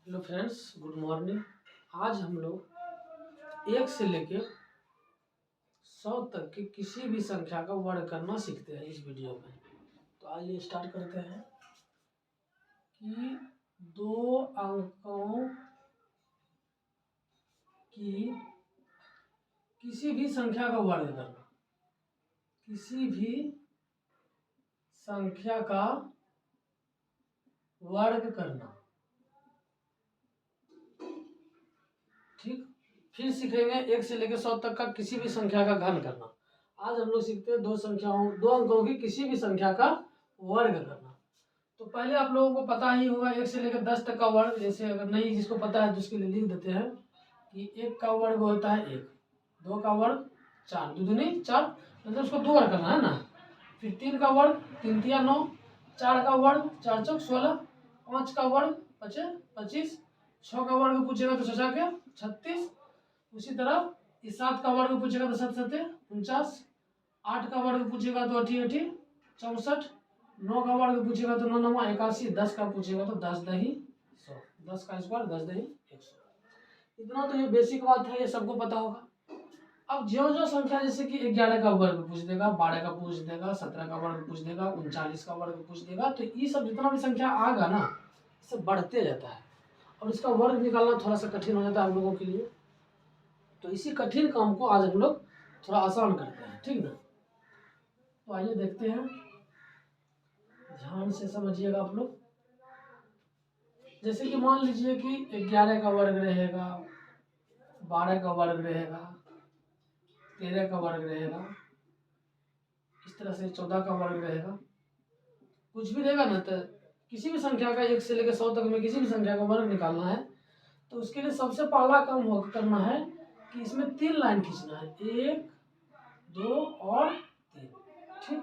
Hello friends, good morning. आज हम लोग 1 से लेके 100 तक की किसी भी संख्या का वर्ग करना सीखते हैं इस वीडियो में। तो आइए स्टार्ट करते हैं कि 2 अंकों की किसी भी संख्या का वर्ग करना। किसी भी संख्या का वर्ग करना, ठीक। फिर सीखेंगे 1 से लेकर 100 तक का किसी भी संख्या का घन करना। आज हम लोग सीखते हैं 2 अंकों की किसी भी संख्या का वर्ग करना। तो पहले आप लोगों को पता ही होगा 1 से लेकर 10 तक का वर्ग। जैसे अगर नहीं जिसको पता है तो उसके लिए लिख देते हैं कि 1 का वर्ग होता है 1, 2 का वर्ग 4, 2 दूनी 4, मतलब उसको 2 बार करना है ना। फिर 3 का वर्ग 3 तिया 9, 4 का वर्ग 4 चौक 16, 5 का वर्ग 25, 6 का वर्ग पूछेगा तो 6 के 36। उसी तरह 7 का वर्ग पूछेगा तो 7 सत्ते 49, 8 का वर्ग पूछेगा तो 8 8 64, 9 का वर्ग पूछेगा तो 9 9 81, 10 का पूछेगा तो 10 दही 100, 10 का स्क्वायर 10 दही 100। इतना तो ये बेसिक बात है, ये सबको पता होगा। अब जो जो संख्या जैसे कि 11 का वर्ग पूछ देगा, 12 का पूछ देगा, 17 का वर्ग पूछ देगा, 39 का वर्ग पूछ देगा, तो ये सब जितना भी संख्या आएगा ना, सब बढ़ते जाता है और इसका वर्ग निकालना थोड़ा सा कठिन हो जाता है हम लोगों के लिए। तो इसी कठिन काम को आज हम लोग थोड़ा आसान करते हैं, ठीक ना। तो आइए देखते हैं, ध्यान से समझिएगा आप लोग। जैसे कि मान लीजिए कि 11 का वर्ग रहेगा, 12 का वर्ग रहेगा, 13 का वर्ग रहेगा, इस तरह से 14 का वर्ग रहेगा, कुछ भी रहेगा ना। तो किसी भी संख्या का 1 से लेकर 100 तक में किसी भी संख्या का वर्ग निकालना है तो उसके लिए सबसे पहला काम करना है कि इसमें 3 लाइन खींचना है, 1 2 और 3, ठीक।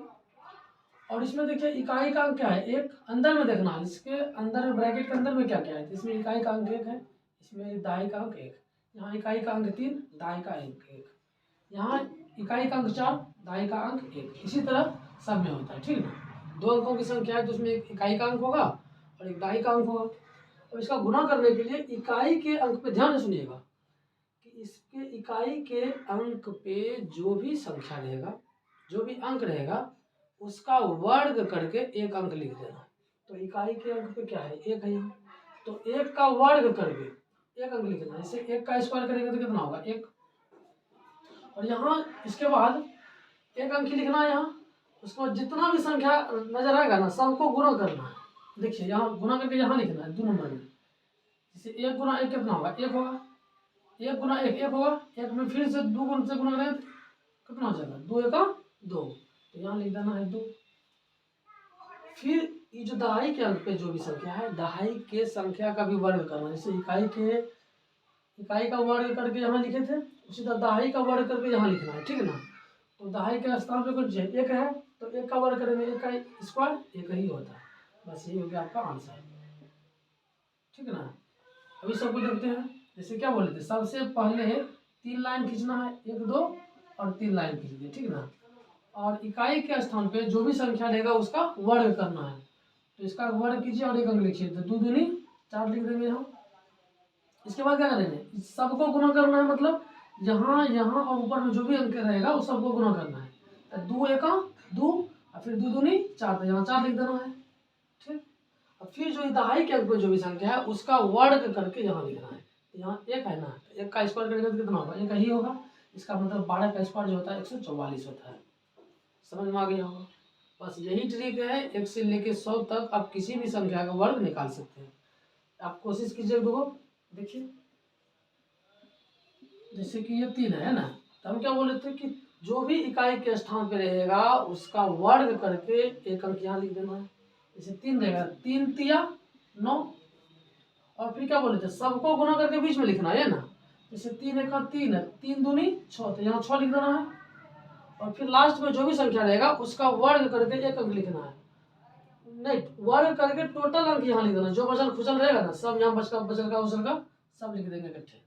और इसमें देखिए इकाई का अंक क्या है, एक अंदर में देखना, इसके अंदर में ब्रैकेट के अंदर में क्या क्या है। तो इसमें इकाई का अंक 1 है, इसमें दहाई का अंक 1, यहाँ इकाई का अंक 3, दहाई का अंक 1, यहाँ इकाई का अंक 4, दहाई का अंक 1। इसी तरह सब में होता है, ठीक ना। 2 अंकों की संख्या है तो उसमें एक इकाई का अंक होगा और एक दहाई का अंक होगा। अब इसका गुणा करने के लिए इकाई के अंक पे ध्यान से सुनिएगा कि इसके इकाई के अंक पे जो भी संख्या रहेगा, जो भी अंक रहेगा, उसका वर्ग करके एक अंक लिख देना। तो इकाई के अंक पे क्या है, 1 है यहाँ, तो 1 का वर्ग करके एक अंक लिखना। जैसे 1 का स्क्वायर करेंगे तो कितना होगा 1, और यहाँ इसके बाद एक अंक ही लिखना है यहाँ। उसको जितना भी संख्या नजर आएगा ना, सबको गुणा करना है। देखिए यहाँ गुणा करके यहाँ लिखना है 2 नंबर में। जैसे 1 गुना 1 कितना होगा, 1 होगा, 1 गुना 1 1 होगा, 1 में फिर से 2 गुण से गुणा करें कितना हो जाएगा, 2 1 2, तो यहाँ लिख देना है 2। फिर ये जो दहाई के अंक पे जो भी संख्या है, दहाई के संख्या का भी वर्ग करना। जैसे इकाई का वर्ग करके यहाँ लिखे थे, उसी तरह दहाई का वर्ग करके यहाँ लिखना है, ठीक है ना। तो दहाई के स्थान पे कुछ 1 है तो 1 का वर्ग करेंगे, 1 का स्क्वायर 1 ही होता है। बस यही हो गया आपका आंसर, ठीक है ना। अभी सबको देखते हैं। जैसे क्या बोले थे, सबसे पहले 3 लाइन खींचना है, 1 2 और 3 लाइन खींच दिए, ठीक ना। और इकाई के स्थान पे जो भी संख्या रहेगा उसका वर्ग करना है। तो इसका वर्ग कीजिए और एक अंक लिखिए, तो 2 दूनी 4 लिख देंगे यहाँ। इसके बाद क्या करेंगे, सबको गुणा करना है, मतलब यहाँ यहाँ और ऊपर में जो भी अंक रहेगा उस सबको गुणा करना है। तो 2 1 2 और फिर 2 दूनी 4, तो यहाँ 4 लिख देना है, ठीक। और फिर जो दहाई के अंक पे जो भी संख्या है उसका वर्ग करके यहाँ लिखना है। यहाँ 1 है ना, 1 का स्क्वायर करेंगे तो कितना होगा, 1 ही होगा। इसका मतलब 12 का स्क्वायर जो होता है 144 होता है। समझ में आ गया होगा। बस यही ट्रिक है, 1 से लेके 100 तक आप किसी भी संख्या का वर्ग निकाल सकते हैं। आप कोशिश कीजिए देखो, देखिए जैसे कि ये 3 है ना, तो हम क्या बोले थे कि जो भी इकाई के स्थान पे रहेगा उसका वर्ग करके एक अंक यहाँ लिख देना है। जैसे 3 रहेगा, 3 तिया 9, और फिर क्या बोले थे, सबको गुणा करके बीच में लिखना है ना। जैसे 3 1 3 है, 3 दूनी 6, तो यहाँ 6 लिख देना है। और फिर लास्ट में जो भी संख्या रहेगा उसका वर्ग करके एक अंक लिखना है। नहीं, वर्ग करके टोटल अंक यहाँ लिख देना, जो बचल खुचल रहेगा ना सब यहाँ बचल का उछल का सब लिख देंगे इकट्ठे।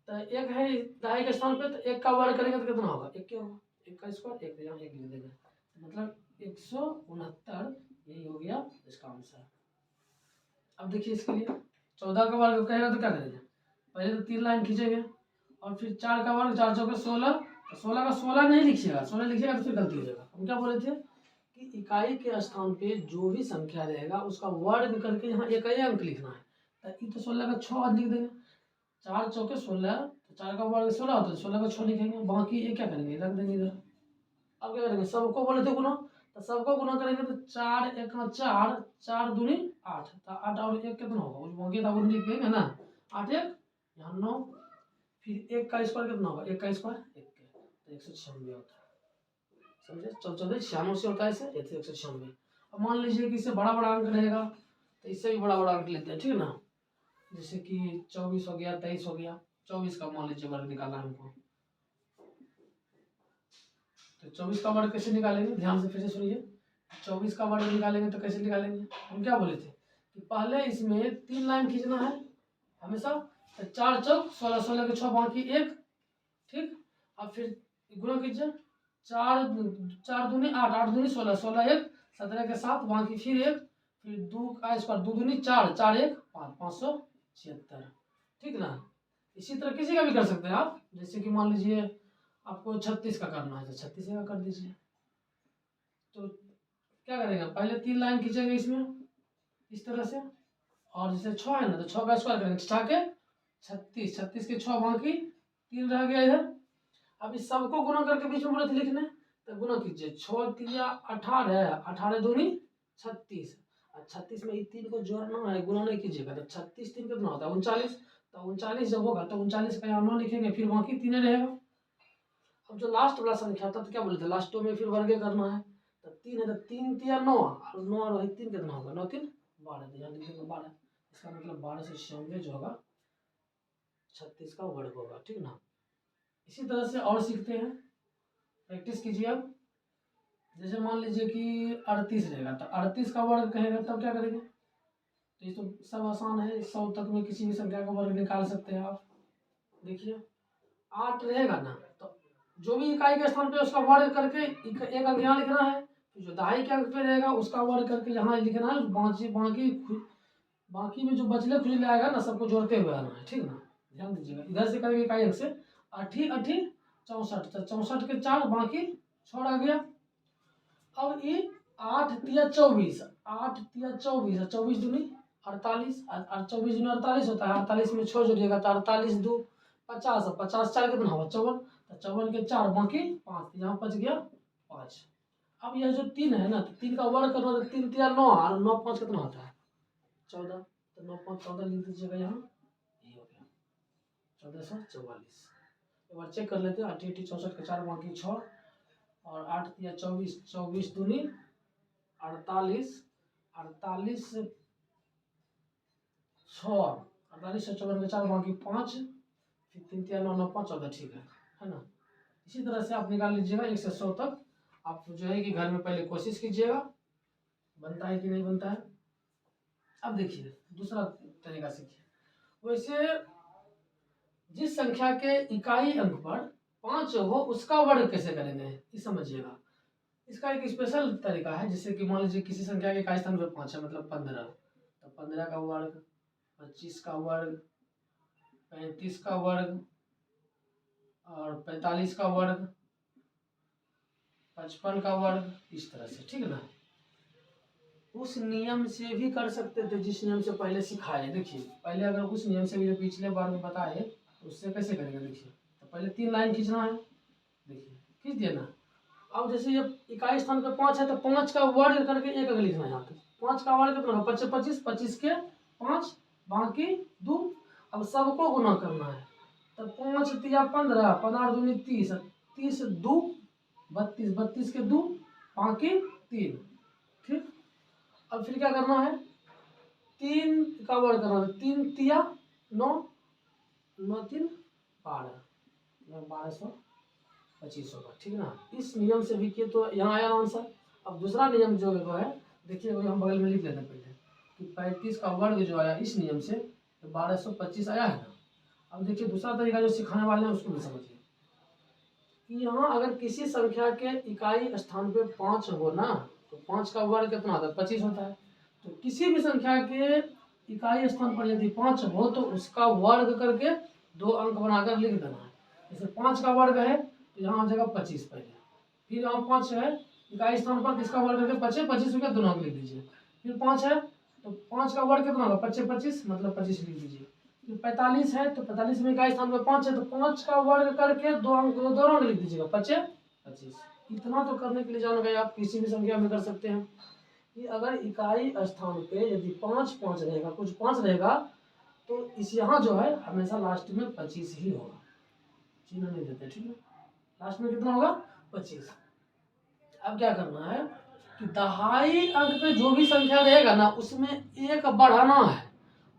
तो 1 है दहाई के स्थान पे, तो 1 का वर्ग करेंगे तो कितना होगा, 1 क्या होगा, 1 का स्क्वायर 1, यहाँ 1 लिख देंगे, मतलब 169। यही हो गया इसका आंसर। अब देखिए इसके लिए 14 का वर्ग कहेगा तो क्या करेंगे, पहले तो 3 लाइन खींचेंगे और फिर 4 का वर्ग, 4 चौके 16, 16 का 16 नहीं लिखिएगा, 16 लिखिएगा तो फिर गलती हो जाएगा। हम क्या बोले थे कि इकाई के स्थान पे जो भी संख्या रहेगा उसका वर्ग करके यहाँ एक ही अंक लिखना है। तो ये तो 16 का 6 लिख देंगे, 4 चौके 16, तो 4 का वर्ग 16 होता है, 16 का 6 लिखेंगे, बाकी ये क्या करेंगे रख देंगे इधर। अब क्या करेंगे, सबको बोले थे गुना, तो सबको गुना करेंगे तो 4 एक 4, 4 दूनी 8, तो 8 और 1 कितना होगा, उस बाकी था वो लिख देंगे ना, 8 1 यहाँ 9, फिर 1 का स्क्वायर कितना होगा, 1 का स्क्वायर 1 के, तो 196 होता है, समझे। 14 96 से होता है इसे, 196। अब मान लीजिए कि इससे बड़ा बड़ा अंक रहेगा तो इससे भी बड़ा बड़ा अंक लेते हैं, ठीक है ना, जैसे कि 24 हो गया, 23 हो गया, 24 का मान लीजिए वर्ग निकालना है हमको, तो 24 का वर्ग कैसे निकालेंगे, ध्यान से फिर से सुनिए। 24 का वर्ग निकालेंगे तो कैसे निकालेंगे, हम क्या बोले थे कि पहले इसमें 3 लाइन खींचना है हमेशा, तो 4 चौक 16, 16 के 6 बाकी 1, ठीक। अब फिर गुणा कीजिए, 4 दूनी 8, 8 दूनी 16, 16 1 17 के 7 बाकी फिर 1, फिर 2 का स्क्वायर 2 दूनी 4, 4 1 5, 576, ठीक ना। इसी तरह किसी का भी कर सकते हैं आप, जैसे कि मान लीजिए आपको 36 का करना है तो 36 का कर दीजिए। तो क्या करेंगे, पहले 3 लाइन खींचेंगे इसमें इस तरह से, और जैसे 6 है ना तो 6 का स्क्वायर करेंगे, 6 के 36, 36 के 6 बाकी 3 रह गया इधर। अब इस सबको गुना करके बीच में बोले थे लिखने, तो गुना कीजिए, 6 3 18, 18 दूनी 36, और 36 में 3 को जोड़ना है, गुना नहीं कीजिएगा, तो 36 3 कितना होता है 39, तो 39 जब होगा तो 39 का यहाँ 9 लिखेंगे, फिर बाकी 3 रहेगा। अब जो लास्ट वाला संख्या था तो क्या बोले थे, लास्टों में फिर वर्ग करना है, तो 3 है तो 3 3 9, और 9 और 3 कितना होगा, 9 3 12, तो यहाँ लिखेंगे 12, इसका मतलब 12 से 96 जो होगा 36 का वर्ग होगा, ठीक ना। इसी तरह से और सीखते हैं, प्रैक्टिस कीजिए अब। जैसे मान लीजिए कि 38 रहेगा, तो 38 का वर्ग कहेगा तब क्या करेंगे, तो ये तो सब आसान है, 100 तक में किसी भी संख्या का वर्ग निकाल सकते हैं आप। देखिए 8 रहेगा ना, तो जो भी इकाई के स्थान पे उसका वर्ग करके एक अंक यहाँ लिखना है, फिर जो दहाई के अंक पे रहेगा उसका वर्ग करके यहाँ लिखना है, बाकी बाकी बाकी में जो बचले खुचले आएगा ना सबको जोड़ते हुए आना है, ठीक ना। ध्यान दीजिएगा, इधर से करेंगे इकाई अंक से, 8 8 64, तो 64 के 4 बाकी 6 आ गया। अब ये 8 तिया 24, 8 तिया 24, 24 दूनी 48, और 24 दूनी 48 होता है, 48 में 6 जोड़िएगा तो 48 2 50, 50 4 कितना होगा 54, तो 54 के 4 बाकी 5, यहाँ बच गया 5। अब यह जो 3 है ना, तो 3 का वर्ग करना, तो 3 तिया 9, और 9 5 कितना होता है 14, तो 9 5 14 लिख दीजिएगा यहाँ, ये हो गया 1444। एक बार चेक कर लेते हैं, 8 8 64 के 4 बाकी 6, और 8 तिया 24, 24 दूनी 48, 48 से 6, 48 से 54 के 4 बाकी 5, फिर 3 तिया 9 9 5 14, ठीक है ना। इसी तरह से आप निकाल लीजिएगा 1 से 100 तक। आप जो है कि घर में पहले कोशिश कीजिएगा, बनता है कि नहीं बनता है। अब देखिए दूसरा तरीका सीखिए, वैसे जिस संख्या के इकाई अंक पर 5 हो उसका वर्ग कैसे करेंगे ये समझिएगा। इसका एक स्पेशल तरीका है, जैसे कि मान लीजिए किसी संख्या के इकाई स्थान पर 5 है, मतलब 15, तो 15 का वर्ग, 25 का वर्ग, 35 का वर्ग, और 45 का वर्ग, 55 का वर्ग, इस तरह से, ठीक है ना। उस नियम से भी कर सकते थे जिस नियम से पहले सिखाए। देखिए पहले अगर उस नियम से भी जो पिछले बार में बताए तो उससे कैसे करेंगे, देखिए तो पहले 3 लाइन खींचना है, देखिए खींच दिया ना। अब जैसे ये इकाई स्थान पे 5 है तो 5 का वर्ग करके एक अगर लिखना है यहाँ पे, 5 का वर्ग कितना, 25, 25 के 5 बाकी 2, अब सबको गुना करना है, तो 5 तिया 15, 15 दूनी 30, 30 2 32, 32 के 2 बाकी 3, ठीक। अब फिर क्या करना है, 3 का वर्ग करना है, 3 तिया 9, 9 3 12, 1225 होगा, ठीक ना। इस नियम से भी किए तो यहाँ आया आंसर। अब दूसरा नियम जो है देखिए, वही हम बगल में लिख लेते हैं पहले कि 35 का वर्ग जो आया इस नियम से, तो 1225 आया है ना। अब देखिए दूसरा तरीका जो सिखाने वाले हैं उसको भी समझिए कि यहाँ अगर किसी संख्या के इकाई स्थान पे 5 हो ना, तो 5 का वर्ग कितना होता है 25 होता है। तो किसी भी संख्या के इकाई स्थान पर यदि 5 हो तो उसका वर्ग करके 2 अंक बनाकर लिख देना है। जैसे 5 का वर्ग है तो यहाँ हो जाएगा 25 पहले, फिर यहाँ 5 है इकाई स्थान पर, इसका वर्ग करके 25, 25 हो गया, 2 अंक लिख दीजिए। फिर 5 है तो 5 का वर्ग कितना होगा, 25 25 मतलब 25 लिख दीजिए। फिर 45 है तो 45 में इकाई स्थान पर 5 है तो 5 का वर्ग करके 2 अंक दोनों अंक लिख दीजिएगा, 25 25। इतना तो करने के लिए जान गए आप, किसी भी संख्या में कर सकते हैं कि अगर इकाई स्थान पे यदि 5 5 रहेगा, कुछ 5 रहेगा तो इस यहाँ जो है हमेशा लास्ट में 25 ही होगा, चिन्ह नहीं देते, ठीक है। लास्ट में कितना होगा, 25। अब क्या करना है कि दहाई अंक पे जो भी संख्या रहेगा ना उसमें एक बढ़ाना है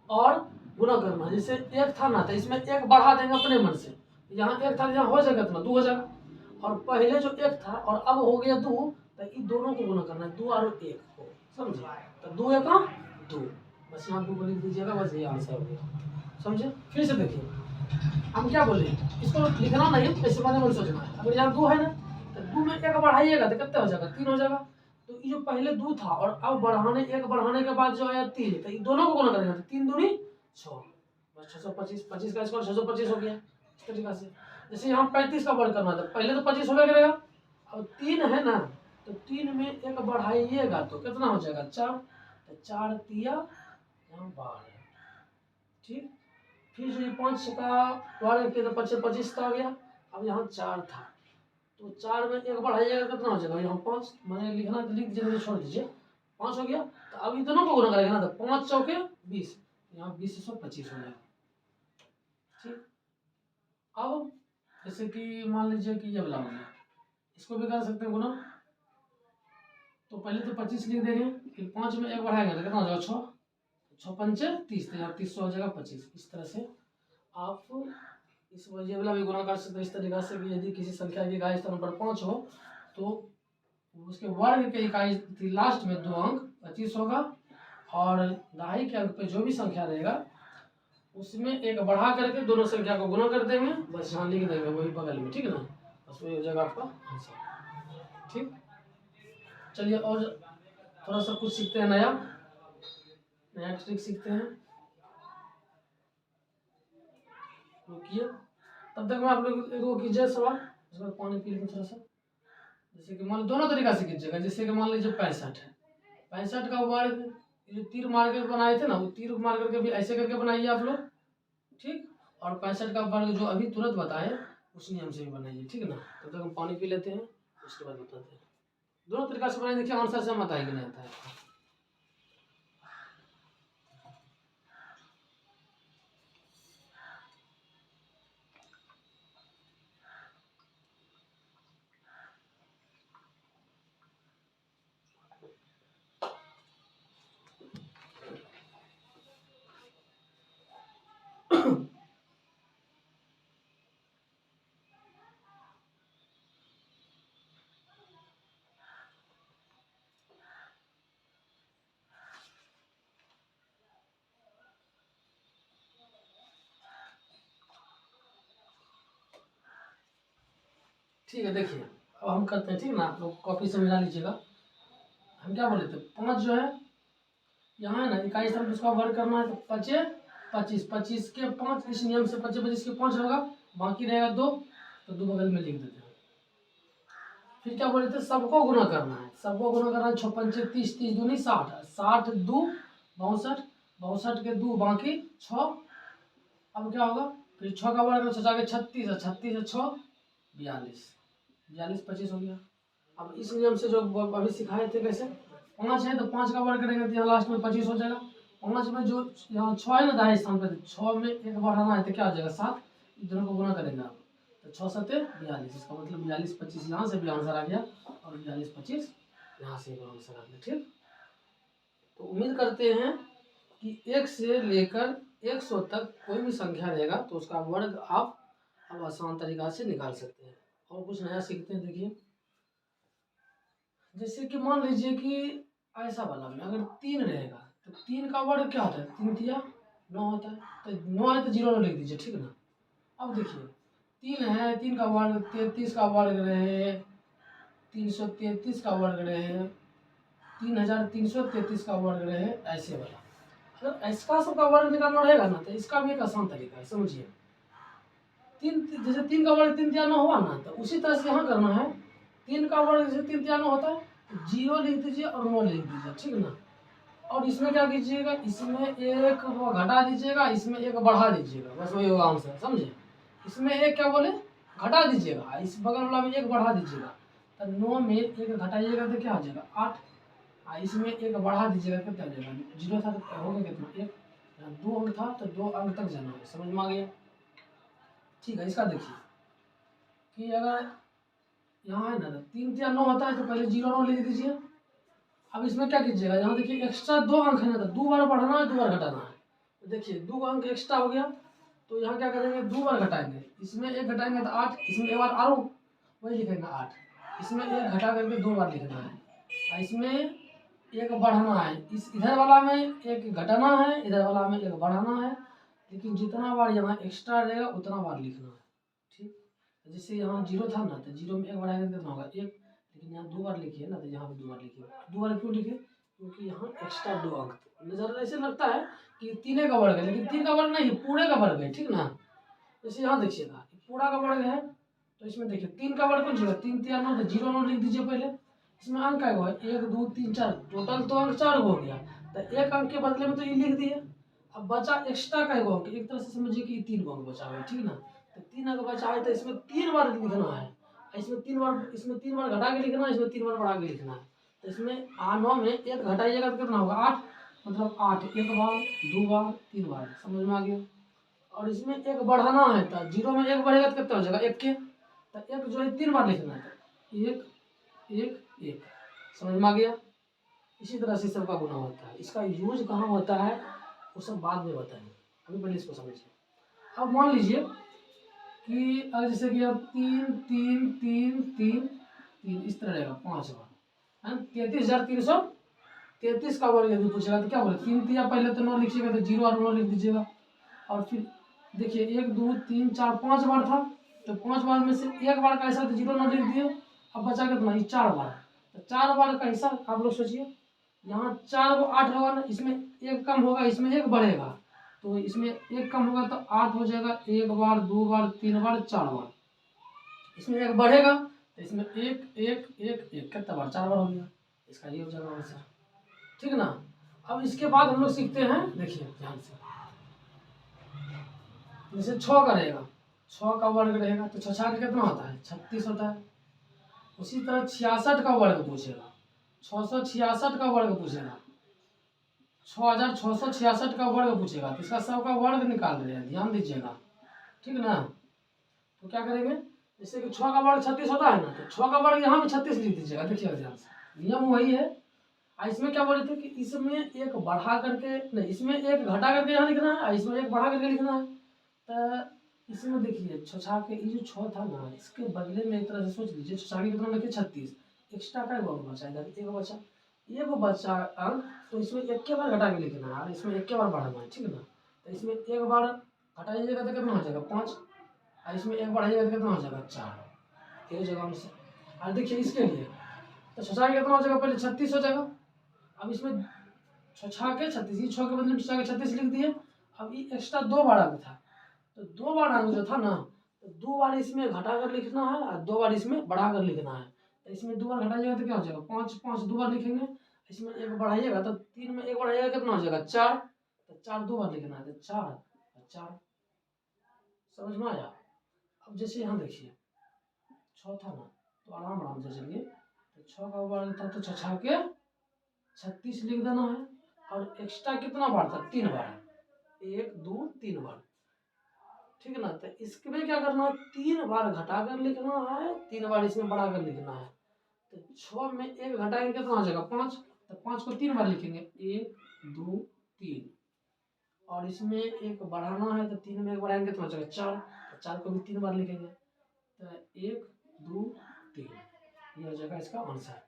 और गुना करना है। जैसे एक था ना तो इसमें एक बढ़ा देंगे अपने मन से, यहाँ एक था यहाँ हो जाएगा इतना 2 हो जाएगा, और पहले जो एक था और अब हो गया 2 तो इन दोनों को गुना करना है, 2 और 1 को, समझे। तो 2 1 2, बस यहाँ 2 को लिख दीजिएगा, बस ये आंसर हो गया, समझे। फिर से देखिए हम क्या बोले, इसको लिखना नहीं ऐसे मन में सोचना है। अगर यहाँ 2 है ना तो 2 में 1 बढ़ाइएगा तो कितना हो जाएगा, 3 हो जाएगा। तो ये जो पहले 2 था और अब बढ़ाने 1 बढ़ाने के बाद जो आया 3, तो इन दोनों को गुना करेंगे तो 3 दूनी 6, बस 625, 25 का स्क्वायर 625 हो गया। इस तरीका से जैसे यहाँ 35 का वर्ग करना था, पहले तो 25 होगा करेगा, अब 3 है ना तो 3 में 1 बढ़ाइएगा तो कितना हो जाएगा 4, तो 4 तिया यहाँ 12, ठीक। फिर जो 5 का वर्ग किया तो 25 25 का आ गया, अब यहाँ 4 था तो 4 में 1 बढ़ाइएगा कितना हो जाएगा यहाँ 5, मैंने लिखना तो लिख दीजिए, छोड़ दीजिए, 5 हो गया। तो अब इन दोनों को गुना करेगा ना तो 5 चौके 20, यहाँ 20 से 25 हो जाएगा, ठीक। अब जैसे कि मान लीजिए कि ये वाला हो गया, इसको भी कर सकते हैं गुना। तो पहले तो 25 लिख देंगे, फिर 5 में 1 बढ़ाएंगे तो कितना हो जाएगा 6, 6 पंचे 30, तो यहाँ 30 हो जाएगा 25। इस तरह से आप इस ये वाला भी गुना कर सकते हैं इस तरीका से कि यदि किसी संख्या की इकाई स्थान पर 5 हो तो उसके वर्ग के इकाई लास्ट में 2 अंक 25 होगा, और दहाई के अंक पे जो भी संख्या रहेगा उसमें 1 बढ़ा करके दोनों संख्या को गुना कर देंगे, बस यहाँ लिख देंगे वही बगल में, ठीक है ना, बस वही हो जाएगा आपका आंसर, ठीक। चलिए और थोड़ा सा कुछ सीखते हैं, नया नया ट्रिक सीखते हैं, रुकिए तब तक मैं आप लोग एगो कीजिए सवाल, उसके बाद पानी पी लीजिए थोड़ा सा। जैसे कि मान दोनों तरीका से कीजिएगा, जैसे कि मान लीजिए 65 है, 65 का वर्ग जो तीर मार के बनाए थे ना वो तीर मार करके भी ऐसे करके बनाइए आप लोग, ठीक। और 65 का वर्ग जो अभी तुरंत बताए उस नियम से भी बनाइए, ठीक है ना। तब तक हम पानी पी लेते हैं, उसके बाद बताते हैं। दोनों तरीका से बनाइए, देखिए आंसर से मत आएगी नहीं आता है। ठीक है, देखिए अब हम करते हैं, ठीक है ना, आप लोग कॉपी से मिला लीजिएगा। हम क्या बोले थे, 5 जो है यहाँ है ना इकाई स्थान पर उसका वर्ग करना है तो 25 25 25 के 5, इस नियम से 25 25 के 5 होगा, बाकी रहेगा 2 तो 2 बगल में लिख देते हैं। फिर क्या बोले थे, सबको गुना करना है, सबको गुना करना है, 6 पंचे 30 30 दूनी 60, 60 2 62, 62 के 2 बाकी 6, अब क्या होगा फिर 6 का वर्ग 6 के 36 है, 36 है 6 42, 42 25 हो गया। अब इस नियम से जो अभी सिखाए थे कैसे, 5 है तो 5 का वर्ग करेंगे तो यहाँ लास्ट में 25 हो जाएगा। 5 में जो यहाँ 6 है ना दाहिने स्थान पे, 6 में 1 बढ़ाना है तो क्या हो जाएगा 7, दोनों को गुना करेंगे आप तो 6 7 42, इसका मतलब 42 25 यहाँ से भी आंसर आ गया और 42 25 यहाँ से भी आंसर आ गया, ठीक। तो उम्मीद करते हैं कि 1 से लेकर 100 तक कोई भी संख्या रहेगा तो उसका वर्ग आप अब आसान तरीका से निकाल सकते हैं। और कुछ नया सीखते हैं, देखिए जैसे कि मान लीजिए कि ऐसा वाला में अगर 3 रहेगा तो 3 का वर्ग क्या होता है, 3 तिया 9 होता है, तो 9 है तो 0 लिख दीजिए, ठीक है ना। अब देखिए 3 है, 3 का वर्ग 33 का वर्ग रहे, 333 का वर्ग रहे, 3333 का वर्ग रहे, ऐसे वाला। अगर इसका सबका वर्ग निकालना रहेगा ना तो इसका भी एक आसान तरीका है, समझिए। जैसे 3 का वर्ग 3 तिया 9 हुआ ना, तो उसी तरह से यहाँ करना है। 3 का वर्ग जैसे 3 तिया 9 होता है, 0 लिख दीजिए और 9 लिख दीजिए, ठीक है ना। और इसमें क्या कीजिएगा, इसमें एक वो घटा दीजिएगा, इसमें एक बढ़ा दीजिएगा, बस वही होगा आंसर, समझे। इसमें एक क्या बोले घटा दीजिएगा, इस बगल वाला में एक बढ़ा दीजिएगा, तो 9 में एक घटाइएगा तो क्या आ जाएगा 8। इसमें एक बढ़ा दीजिएगा कितना आ जाएगा, 0 था तो हो गया कितना 1, 2 अंक था तो 2 अंक तक जाना है, समझ में आ गया। ठीक है, इसका देखिए कि अगर यहाँ है ना 3 तिया 9 होता है तो पहले 0 9 लिख दीजिए। अब इसमें क्या कीजिएगा, यहाँ देखिए एक्स्ट्रा 2 अंक है ना, तो 2 बार बढ़ाना है 2 बार घटाना है। तो देखिए 2 अंक एक्स्ट्रा हो गया, तो यहाँ क्या करेंगे 2 बार घटाएंगे, इसमें एक घटाएंगे तो 8, इसमें एक बार और वही लिखेंगे 8, इसमें एक घटा करके 2 बार लिखना है, और इसमें एक बढ़ाना है, इस इधर वाला में एक घटाना है, इधर वाला में एक बढ़ाना है, लेकिन जितना बार यहाँ एक्स्ट्रा रहेगा उतना बार लिखना है, ठीक। जैसे यहाँ 0 था ना, तो 0 में एक बढ़ाएंगे कितना होगा 1, लेकिन यहाँ 2 बार लिखिए ना, तो यहाँ पे 2 बार लिखिए। 2 बार क्यों लिखे, क्योंकि यहाँ एक्स्ट्रा 2 अंक नजर ऐसे लगता है कि 3 का वर्ग है, लेकिन 3 का वर्ग नहीं, पूरे का वर्ग है, ठीक ना। जैसे यहाँ देखिएगा पूरा का वर्ग है, तो इसमें देखिए 3 का वर्ग कौन सी 3 तिया 9, तो 0 9 लिख दीजिए पहले। इसमें अंक है 1 2 3 4, टोटल तो अंक 4 हो गया, तो एक अंक के बदले में तो ये लिख दिए। अब बचा एक्स्ट्रा का अंक, एक तरह से समझिए कि 3 अंक बचा हुआ है, ठीक ना। तो 3 अंक बचा है तो इसमें 3 बार लिखना है, इसमें 3 बार घटा के लिखना है, इसमें 3 बार बढ़ा के लिखना है। तो इसमें 9 में एक घटाइएगा तो कितना होगा 8, मतलब 8 एक बार 2 बार 3 बार, समझ में आ गया। और इसमें एक बढ़ाना है, तो 0 में एक बढ़ेगा तो कितना हो जाएगा 1 के, तो 1 जो है 3 बार लिखना है, तो 1 1 1, समझ में आ गया। इसी तरह से सबका गुना होता है, इसका यूज कहाँ होता है वो सब बाद में बताएंगे, अभी पहले इसको समझिए। अब मान लीजिए कि अगर जैसे कि अब 3 3 3 3 3 इस तरह रहेगा 5 बार, 33,333 का वर्ग यदि पूछेगा तो क्या बोले 3 तिया पहले तो 9 लिखिएगा, तो 0 और 9 लिख दीजिएगा। और फिर देखिए 1 2 3 4 5 बार था, तो 5 बार में से एक बार का हिस्सा तो 0 9 लिख दिए। अब बचा कितना, ये 4 बार, तो 4 बार का हिस्सा आप लोग सोचिए, यहाँ 4 को 8 होगा ना, इसमें एक कम होगा, इसमें एक बढ़ेगा, तो इसमें एक कम होगा तो 8 हो जाएगा, 1 बार 2 बार 3 बार 4 बार, इसमें एक बढ़ेगा तो इसमें 1 1 1 1 कितना बार 4 बार हो गया, इसका ये हो जाएगा आंसर, ठीक ना। अब इसके बाद हम लोग सीखते हैं, देखिए ध्यान से, जैसे 6 का रहेगा, 6 का वर्ग रहेगा तो 6 का कितना होता है 36 होता है। उसी तरह 66 का वर्ग पूछेगा, 666 का वर्ग पूछेगा, 6666 का वर्ग पूछेगा, तो इसका सबका वर्ग निकाल रहे हैं, ध्यान दीजिएगा, ठीक ना। तो क्या करेंगे, जैसे कि 6 का वर्ग 36 होता है ना, तो 6 का वर्ग यहाँ भी 36 लिख दीजिएगा, देखिएगा ध्यान से, नियम वही है। इसमें क्या बोले थे कि इसमें एक बढ़ा करके नहीं, इसमें एक घटा करके यहाँ लिखना है, इसमें एक बढ़ा करके लिखना है। तो इसमें देखिए छछा के ये जो 6 था ना, इसके बदले में एक तरह से सोच लीजिए, छछा के कितना लिखे 36, एक्स्ट्रा का एक बचा, इधर एक बचा, ये वो बचा अंक, तो इसमें एक के बार घटा के लिखना है और इसमें एक के बार बढ़ाना है, ठीक है ना। तो इसमें एक बार घटाइएगा तो कितना हो जाएगा 5, और इसमें एक बढ़ाइएगा तो कितना हो जाएगा 4, ये जगह से। और देखिए इसके लिए तो छछा के कितना हो जाएगा, पहले 36 हो जाएगा, अब इसमें छछा के 36, ये 6 के बदले में छछा के 36 लिख दिए। अब ये एक्स्ट्रा 2 बार अंक था, तो 2 बार अंक जो था ना, तो 2 बार इसमें घटा कर लिखना है और 2 बार इसमें बढ़ा कर लिखना है। तो इसमें 2 बार घटाइएगा तो क्या हो जाएगा 5 5 2 बार लिखेंगे, इसमें एक बढ़ाइएगा तो 3 में एक बढ़ाइएगा कितना हो जाएगा 4, तो 4 2 बार लिखना है, तो 4 और 4, समझ में आया। अब जैसे यहाँ देखिए 6 था ना, तो आराम आराम से चलिए, तो 6 का वर्ग था तो छछा के 36 लिख देना है, और एक्स्ट्रा कितना बार था 3 बार, 1 2 3 बार, ठीक है ना। तो इसमें क्या करना है 3 बार घटा कर लिखना है, 3 बार इसमें बढ़ा कर लिखना है। तो 6 में एक घटाएंगे कितना हो जाएगा 5, तो 5 को 3 बार लिखेंगे 1 2 3, और इसमें एक बढ़ाना है तो 3 में एक बढ़ाएंगे कितना हो जाएगा 4, तो 4 को भी 3 बार लिखेंगे, तो 1 2 3, ये हो जाएगा इसका आंसर,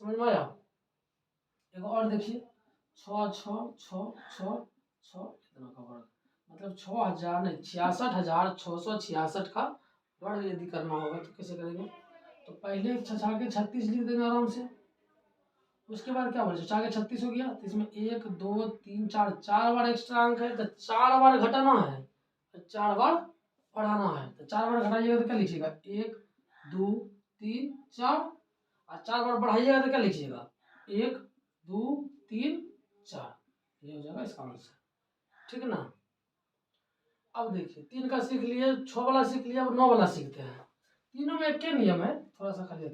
समझ में आया। एक और देखिए 6 6 6 6 6 इतना का वर्ग, मतलब 6000 नहीं 66,666 का वर्ग यदि करना होगा तो कैसे करेंगे, तो पहले छछा के 36 लिख देंगे आराम से, उसके बाद क्या बोले 4×36 हो गया, तो इसमें 1 2 3 4 4 बार एक्स्ट्रा अंक है, तो 4 बार घटाना है, तो 4 बार बढ़ाना है। तो 4 बार घटाइएगा तो क्या लिखिएगा 1 2 3 4, और 4 बार बढ़ाइएगा तो क्या लिखिएगा 1 2 3 4, ये हो जाएगा इसका आंसर। ठीक है ना। अब देखिए 3 का सीख लिए, 6 वाला सीख लिया, अब 9 वाला सीखते हैं। तीनों में एक के नियम है, थोड़ा सा खाली है।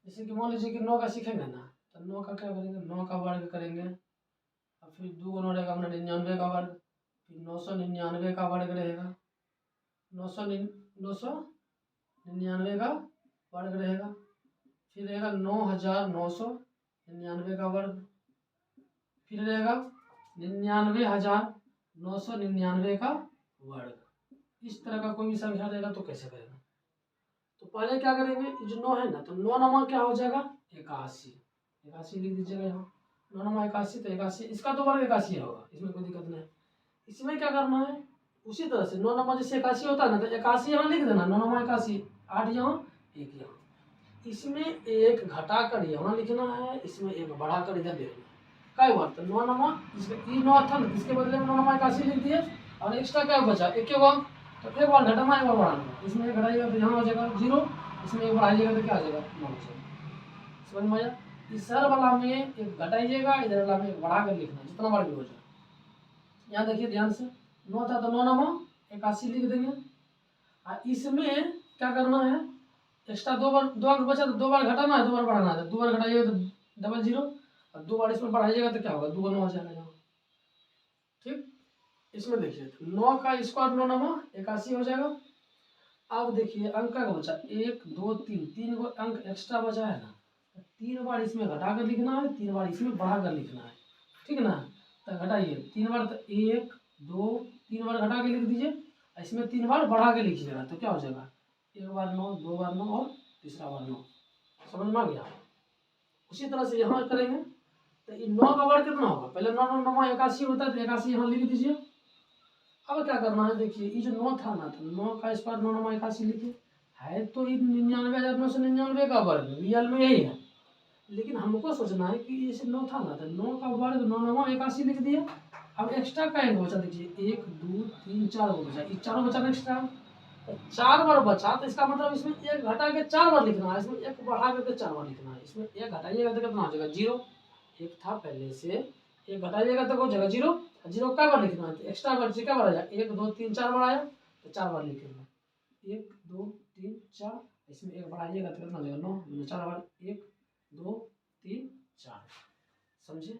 जैसे कि मान लीजिए कि 9 का सीखेंगे ना, तो 9 का क्या करेंगे, 9 का वर्ग करेंगे, और फिर 2 गुना रहेगा अपना 99 का वर्ग, फिर 999 का वर्ग रहेगा, 999 का वर्ग रहेगा, फिर रहेगा 9999 का वर्ग, फिर रहेगा 99,999 का वर्ग। इस तरह का कोई भी संख्या रहेगा तो कैसे करेंगे। तो पहले क्या करेंगे, जो 9 है ना, तो 9 नमा क्या हो जाएगा 81, 81 लिख दीजिएगा यहाँ, 9 नमा 81, तो 81 इसका तो वर्ग 81 होगा, इसमें कोई दिक्कत नहीं। इसमें क्या करना है, उसी तरह से 9 नमा जैसे 81 होता है ना, तो 81 यहाँ लिख देना, 9 नमा 81, 8 यहाँ 1 यहाँ, इसमें एक घटा कर यहाँ लिखना है, इसमें एक बढ़ा कर इधर लिखना है। कई बार तो 9 नमा इसमें 9 था ना, इसके बदले में 9 नमा 81 लिख दिए, और एक्स्ट्रा क्या बचा 1 अंक, तो एक बार घटाना एक बार बढ़ाना, इसमें एक घटाइएगा तो यहाँ हो जाएगा 0, इसमें एक बढ़ाइएगा तो क्या आ जाएगा 9। समझ में आया। इस हर वाला में एक घटाइएगा, इधर वाला में एक बढ़ा कर लिखना, जितना बार भी हो जाए। यहाँ देखिए ध्यान से, 9 था तो 9 नमा 81 लिख देंगे, और इसमें क्या करना है, एक्स्ट्रा 2 अंक बचा तो 2 बार घटाना है, 2 बार बढ़ाना है, 2 बार घटाइएगा तो 00, और 2 बार इसमें बढ़ाइएगा तो क्या होगा 2 9 हो जाएगा यहाँ। ठीक, इसमें देखिए 9 का स्क्वायर 9 नमा 81 हो जाएगा। अब देखिए अंक का बचा 1 2 3, 3 को अंक एक्स्ट्रा बचा है ना, 3 बार इसमें घटा कर लिखना है, 3 बार इसमें बढ़ा कर लिखना है। ठीक है ना। तो घटाइए 3 बार, तो 1 2 3 बार घटा के लिख दीजिए, इसमें 3 बार बढ़ा के लिखिएगा, तो क्या हो जाएगा 1 बार 9, 2 बार 9, और तीसरा बार 9। समझ में आ गया। उसी तरह से यहाँ करेंगे, तो 9 का वर्ग कितना होगा, पहले 9 9 9 81 होता है, तो 81 यहाँ लिख दीजिए। अब क्या करना है, देखिए ये जो 9 था ना, तो 9 का स्क्वायर 9 9 81 लिखिए, है तो ये 99,999 का वर्ग, रियल में यही है, लेकिन हमको सोचना है कि जैसे 9 था ना, तो 9 का वर्ग 9 9 81 लिख दिया। अब एक्स्ट्रा का एक बचा, देखिए 1 2 3 4 बचा, ये चारों बचा एक्स्ट्रा, तो 4 बार बचा, तो इसका मतलब इसमें एक घटा के 4 बार लिखना है, इसमें एक बढ़ा करके 4 बार लिखना है। इसमें एक घटाइएगा तो कितना हो जाएगा 0, एक था पहले से, एक घटाइएगा तो हो जाएगा 0, 0 क्या बार लिखना है, तो एक्स्ट्रा बार क्या बार आया 1 2 3 4 बार आया, तो 4 बार लिखेंगे 1 2 3 4, इसमें एक बढ़ाइएगा तो कितना हो जाएगा 9, 4 बार 1 2 3 4। समझे,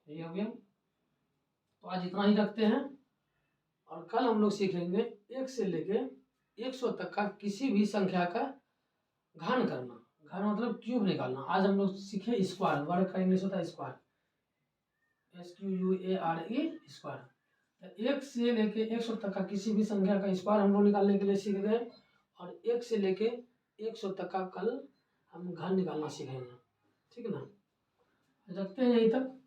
ये हो गया। तो आज इतना ही रखते हैं, और कल हम लोग सीखेंगे 1 से लेके 100 तक का किसी भी संख्या का घन करना। घन मतलब क्यूब निकालना। आज हम लोग सीखे स्क्वायर, वर्ग का इंग्लिश होता है स्क्वायर, SQUARE स्क्वायर। तो 1 से लेके 100 तक का किसी भी संख्या का स्क्वायर हम लोग निकालने के लिए सीख गए, और 1 से लेके 100 तक का कल हम घन निकालना सीखेंगे। ठीक है ना, रखते हैं यहीं तक।